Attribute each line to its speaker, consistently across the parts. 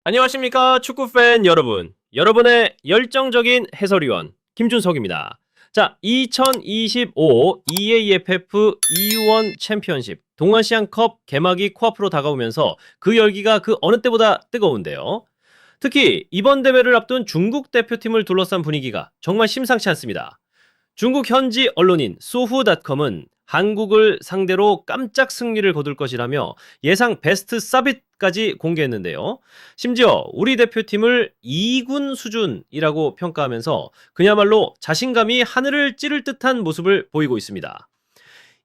Speaker 1: 안녕하십니까 축구팬 여러분. 여러분의 열정적인 해설위원 김준석입니다. 자, 2025 EAFF E1 챔피언십 동아시안컵 개막이 코앞으로 다가오면서 그 열기가 그 어느 때보다 뜨거운데요. 특히 이번 대회를 앞둔 중국 대표팀을 둘러싼 분위기가 정말 심상치 않습니다. 중국 현지 언론인 소후닷컴은 한국을 상대로 깜짝 승리를 거둘 것이라며 예상 베스트 사빗까지 공개했는데요. 심지어 우리 대표팀을 2군 수준이라고 평가하면서 그야말로 자신감이 하늘을 찌를 듯한 모습을 보이고 있습니다.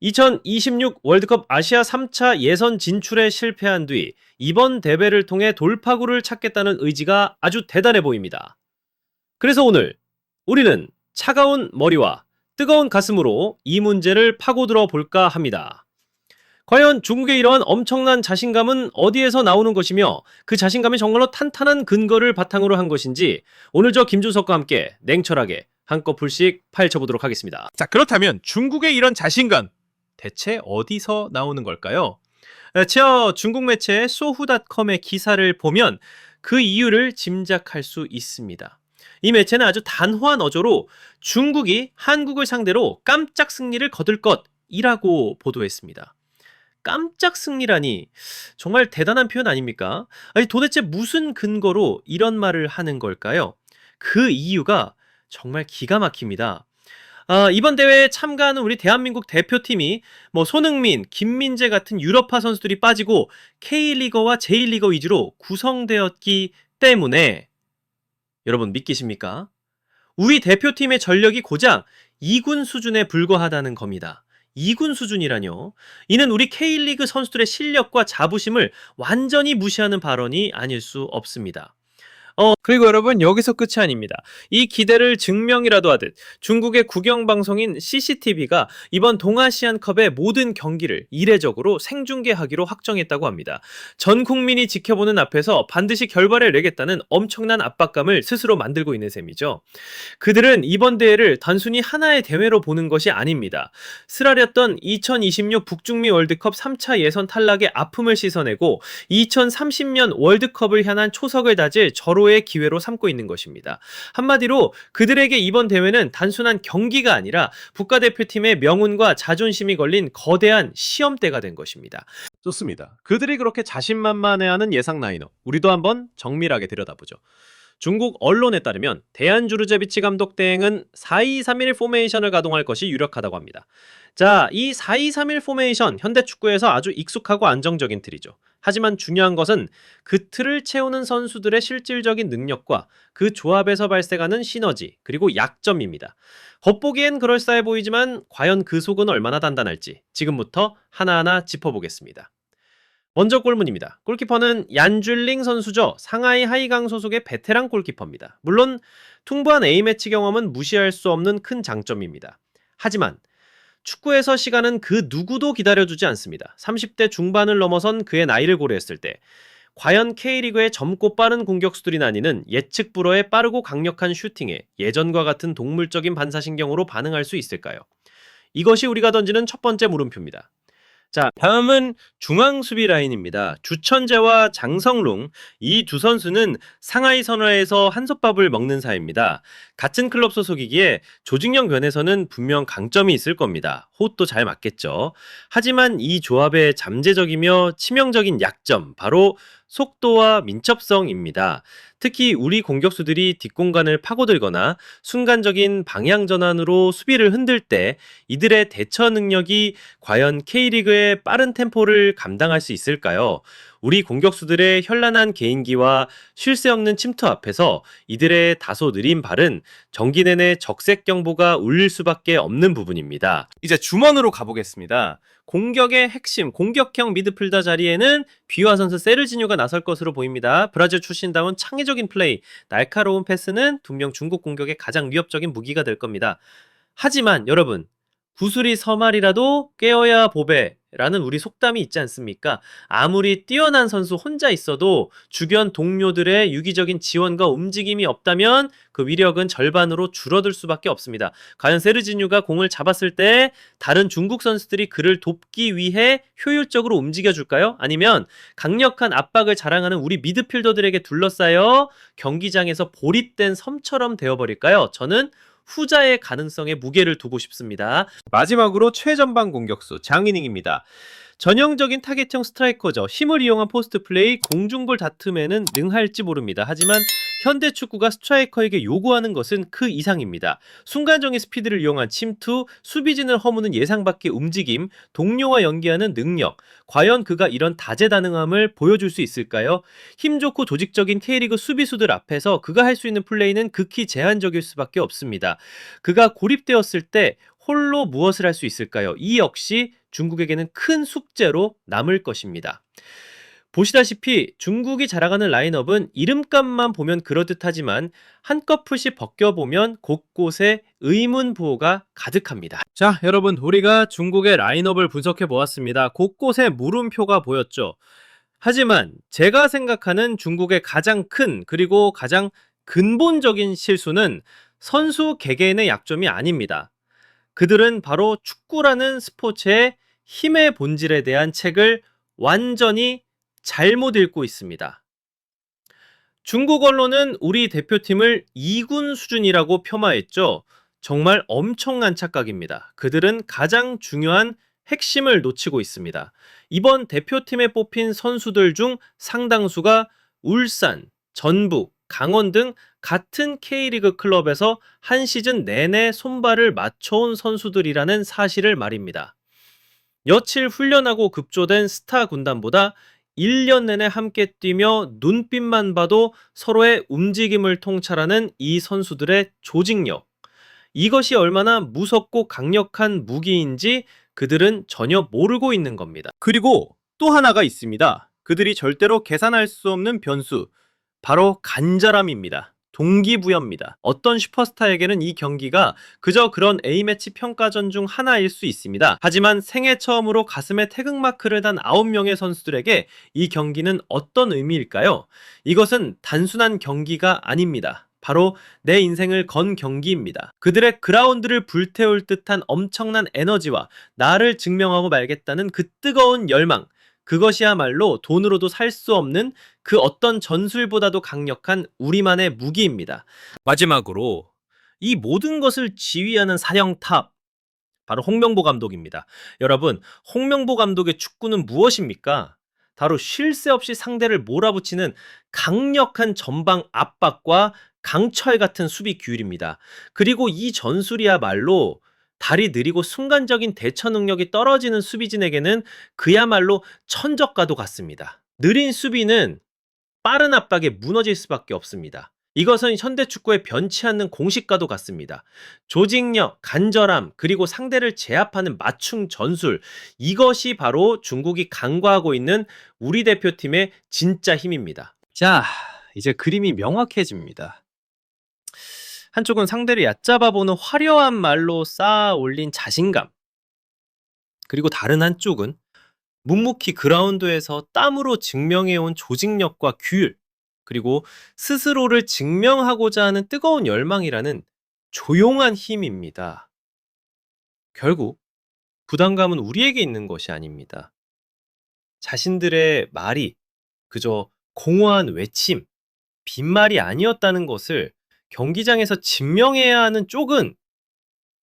Speaker 1: 2026 월드컵 아시아 3차 예선 진출에 실패한 뒤 이번 대회를 통해 돌파구를 찾겠다는 의지가 아주 대단해 보입니다. 그래서 오늘 우리는 차가운 머리와 뜨거운 가슴으로 이 문제를 파고들어 볼까 합니다. 과연 중국의 이러한 엄청난 자신감은 어디에서 나오는 것이며 그 자신감이 정말로 탄탄한 근거를 바탕으로 한 것인지 오늘 저 김준석과 함께 냉철하게 한꺼풀씩 파헤쳐보도록 하겠습니다.
Speaker 2: 자, 그렇다면 중국의 이런 자신감 대체 어디서 나오는 걸까요? 저 중국 매체 소후닷컴의 기사를 보면 그 이유를 짐작할 수 있습니다. 이 매체는 아주 단호한 어조로 중국이 한국을 상대로 깜짝 승리를 거둘 것이라고 보도했습니다. 깜짝 승리라니 정말 대단한 표현 아닙니까? 아니 도대체 무슨 근거로 이런 말을 하는 걸까요? 그 이유가 정말 기가 막힙니다. 이번 대회에 참가하는 우리 대한민국 대표팀이 손흥민, 김민재 같은 유럽파 선수들이 빠지고 K리거와 J리거 위주로 구성되었기 때문에 여러분 믿기십니까? 우리 대표팀의 전력이 고작 2군 수준에 불과하다는 겁니다. 2군 수준이라뇨? 이는 우리 K리그 선수들의 실력과 자부심을 완전히 무시하는 발언이 아닐 수 없습니다. 그리고 여러분 여기서 끝이 아닙니다. 이 기대를 증명이라도 하듯 중국의 국영방송인 CCTV가 이번 동아시안컵의 모든 경기를 이례적으로 생중계하기로 확정했다고 합니다. 전 국민이 지켜보는 앞에서 반드시 결과를 내겠다는 엄청난 압박감을 스스로 만들고 있는 셈이죠. 그들은 이번 대회를 단순히 하나의 대회로 보는 것이 아닙니다. 쓰라렸던 2026 북중미 월드컵 3차 예선 탈락의 아픔을 씻어내고 2030년 월드컵을 향한 초석을 다질 절호의 기회로 삼고 있는 것입니다. 한마디로 그들에게 이번 대회는 단순한 경기가 아니라 국가대표팀의 명운과 자존심이 걸린 거대한 시험대가 된 것입니다. 좋습니다. 그들이 그렇게 자신만만해하는 예상 라인업 우리도 한번 정밀하게 들여다보죠. 중국 언론에 따르면 대한주르제비치 감독 대행은 4-2-3-1 포메이션을 가동할 것이 유력하다고 합니다. 자, 이 4-2-3-1 포메이션 현대축구에서 아주 익숙하고 안정적인 틀이죠. 하지만 중요한 것은 그 틀을 채우는 선수들의 실질적인 능력과 그 조합에서 발생하는 시너지 그리고 약점입니다. 겉보기엔 그럴싸해 보이지만 과연 그 속은 얼마나 단단할지 지금부터 하나하나 짚어보겠습니다. 먼저 골문입니다. 골키퍼는 얀줄링 선수죠. 상하이 하이강 소속의 베테랑 골키퍼입니다. 물론 퉁부한 A매치 경험은 무시할 수 없는 큰 장점입니다. 하지만 축구에서 시간은 그 누구도 기다려주지 않습니다. 30대 중반을 넘어선 그의 나이를 고려했을 때 과연 K리그의 젊고 빠른 공격수들이 나뉘는 예측 불허의 빠르고 강력한 슈팅에 예전과 같은 동물적인 반사신경으로 반응할 수 있을까요? 이것이 우리가 던지는 첫 번째 물음표입니다. 자, 다음은 중앙 수비 라인입니다. 주천재와 장성룽 이 두 선수는 상하이 선화에서 한솥밥을 먹는 사이입니다. 같은 클럽 소속이기에 조직력 면에서는 분명 강점이 있을 겁니다. 호흡도 잘 맞겠죠. 하지만 이 조합의 잠재적이며 치명적인 약점 바로 속도와 민첩성입니다. 특히 우리 공격수들이 뒷공간을 파고들거나 순간적인 방향 전환으로 수비를 흔들 때 이들의 대처 능력이 과연 K리그의 빠른 템포를 감당할 수 있을까요? 우리 공격수들의 현란한 개인기와 쉴 새 없는 침투 앞에서 이들의 다소 느린 발은 경기 내내 적색 경보가 울릴 수밖에 없는 부분입니다. 이제 주먼으로 가보겠습니다. 공격의 핵심, 공격형 미드필더 자리에는 비화 선수 세르지뇨가 나설 것으로 보입니다. 브라질 출신다운 창의적인 플레이, 날카로운 패스는 분명 중국 공격의 가장 위협적인 무기가 될 겁니다. 하지만 여러분, 구슬이 서말이라도 깨어야 보배
Speaker 1: 라는 우리 속담이 있지 않습니까? 아무리 뛰어난 선수 혼자 있어도 주변 동료들의 유기적인 지원과 움직임이 없다면 그 위력은 절반으로 줄어들 수밖에 없습니다. 과연 세르지뉴가 공을 잡았을 때 다른 중국 선수들이 그를 돕기 위해 효율적으로 움직여줄까요? 아니면 강력한 압박을 자랑하는 우리 미드필더들에게 둘러싸여 경기장에서 고립된 섬처럼 되어버릴까요? 저는 후자의 가능성에 무게를 두고 싶습니다. 마지막으로 최전방 공격수 장이닝입니다. 전형적인 타겟형 스트라이커죠. 힘을 이용한 포스트 플레이, 공중볼 다툼에는 능할지 모릅니다. 하지만 현대 축구가 스트라이커에게 요구하는 것은 그 이상입니다. 순간적인 스피드를 이용한 침투, 수비진을 허무는 예상 밖의 움직임, 동료와 연기하는 능력. 과연 그가 이런 다재다능함을 보여줄 수 있을까요? 힘 좋고 조직적인 K리그 수비수들 앞에서 그가 할 수 있는 플레이는 극히 제한적일 수밖에 없습니다. 그가 고립되었을 때 홀로 무엇을 할 수 있을까요? 이 역시 중국에게는 큰 숙제로 남을 것입니다. 보시다시피 중국이 자랑하는 라인업은 이름값만 보면 그럴듯하지만 한꺼풀씩 벗겨보면 곳곳에 의문부호가 가득합니다. 자, 여러분, 우리가 중국의 라인업을 분석해 보았습니다. 곳곳에 물음표가 보였죠. 하지만 제가 생각하는 중국의 가장 큰 그리고 가장 근본적인 실수는 선수 개개인의 약점이 아닙니다. 그들은 바로 축구라는 스포츠의 힘의 본질에 대한 책을 완전히 잘못 읽고 있습니다. 중국 언론은 우리 대표팀을 2군 수준이라고 폄하했죠. 정말 엄청난 착각입니다. 그들은 가장 중요한 핵심을 놓치고 있습니다. 이번 대표팀에 뽑힌 선수들 중 상당수가 울산, 전북, 강원 등 같은 K리그 클럽에서 한 시즌 내내 손발을 맞춰온 선수들이라는 사실을 말입니다. 며칠 훈련하고 급조된 스타 군단보다 1년 내내 함께 뛰며 눈빛만 봐도 서로의 움직임을 통찰하는 이 선수들의 조직력. 이것이 얼마나 무섭고 강력한 무기인지 그들은 전혀 모르고 있는 겁니다. 그리고 또 하나가 있습니다. 그들이 절대로 계산할 수 없는 변수. 바로 간절함입니다. 동기부여입니다. 어떤 슈퍼스타에게는 이 경기가 그저 그런 A매치 평가전 중 하나일 수 있습니다. 하지만 생애 처음으로 가슴에 태극마크를 단 9명의 선수들에게 이 경기는 어떤 의미일까요? 이것은 단순한 경기가 아닙니다. 바로 내 인생을 건 경기입니다. 그들의 그라운드를 불태울 듯한 엄청난 에너지와 나를 증명하고 말겠다는 그 뜨거운 열망, 그것이야말로 돈으로도 살 수 없는 그 어떤 전술보다도 강력한 우리만의 무기입니다. 마지막으로 이 모든 것을 지휘하는 사령탑, 바로 홍명보 감독입니다. 여러분, 홍명보 감독의 축구는 무엇입니까? 바로 쉴 새 없이 상대를 몰아붙이는 강력한 전방 압박과 강철 같은 수비 규율입니다. 그리고 이 전술이야말로 다리 느리고 순간적인 대처 능력이 떨어지는 수비진에게는 그야말로 천적과도 같습니다. 느린 수비는 빠른 압박에 무너질 수밖에 없습니다. 이것은 현대 축구의 변치 않는 공식과도 같습니다. 조직력, 간절함, 그리고 상대를 제압하는 맞춤 전술, 이것이 바로 중국이 간과하고 있는 우리 대표팀의 진짜 힘입니다. 자, 이제 그림이 명확해집니다. 한쪽은 상대를 얕잡아보는 화려한 말로 쌓아 올린 자신감. 그리고 다른 한쪽은 묵묵히 그라운드에서 땀으로 증명해온 조직력과 규율, 그리고 스스로를 증명하고자 하는 뜨거운 열망이라는 조용한 힘입니다. 결국 부담감은 우리에게 있는 것이 아닙니다. 자신들의 말이 그저 공허한 외침, 빈말이 아니었다는 것을 경기장에서 증명해야 하는 쪽은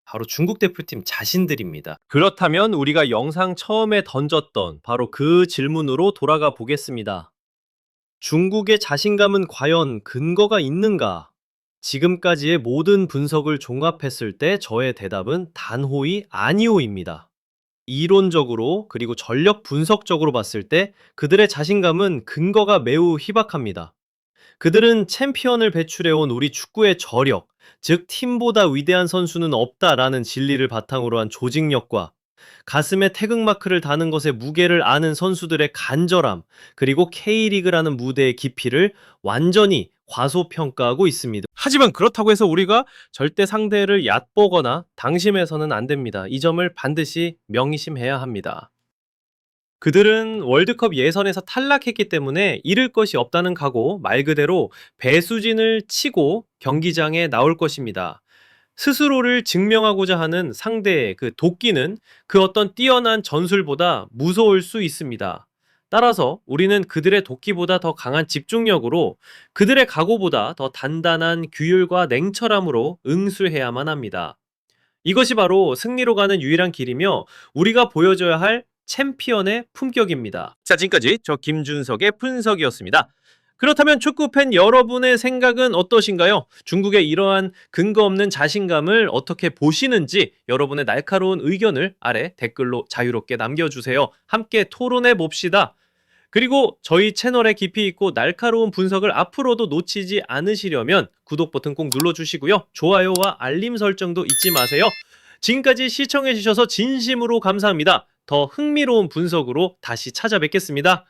Speaker 1: 바로 중국 대표팀 자신들입니다. 그렇다면 우리가 영상 처음에 던졌던 바로 그 질문으로 돌아가 보겠습니다. 중국의 자신감은 과연 근거가 있는가? 지금까지의 모든 분석을 종합했을 때 저의 대답은 단호히 아니오입니다. 이론적으로 그리고 전력 분석적으로 봤을 때 그들의 자신감은 근거가 매우 희박합니다. 그들은 챔피언을 배출해온 우리 축구의 저력, 즉 팀보다 위대한 선수는 없다라는 진리를 바탕으로 한 조직력과 가슴에 태극마크를 다는 것의 무게를 아는 선수들의 간절함, 그리고 K리그라는 무대의 깊이를 완전히 과소평가하고 있습니다. 하지만 그렇다고 해서 우리가 절대 상대를 얕보거나 당심해서는 안 됩니다. 이 점을 반드시 명심해야 합니다.
Speaker 2: 그들은 월드컵 예선에서 탈락했기 때문에 잃을 것이 없다는 각오, 말 그대로 배수진을 치고 경기장에 나올 것입니다. 스스로를 증명하고자 하는 상대의 그 도끼는 그 어떤 뛰어난 전술보다 무서울 수 있습니다. 따라서 우리는 그들의 도끼보다 더 강한 집중력으로 그들의 각오보다 더 단단한 규율과 냉철함으로 응수해야만 합니다. 이것이 바로 승리로 가는 유일한 길이며 우리가 보여줘야 할 챔피언의 품격입니다. 자, 지금까지 저 김준석의 분석이었습니다. 그렇다면 축구팬 여러분의 생각은 어떠신가요? 중국의 이러한 근거 없는 자신감을 어떻게 보시는지 여러분의 날카로운 의견을 아래 댓글로 자유롭게 남겨주세요. 함께 토론해 봅시다. 그리고 저희 채널의 깊이 있고 날카로운 분석을 앞으로도 놓치지 않으시려면 구독 버튼 꼭 눌러주시고요. 좋아요와 알림 설정도 잊지 마세요. 지금까지 시청해주셔서 진심으로 감사합니다. 더 흥미로운 분석으로 다시 찾아뵙겠습니다.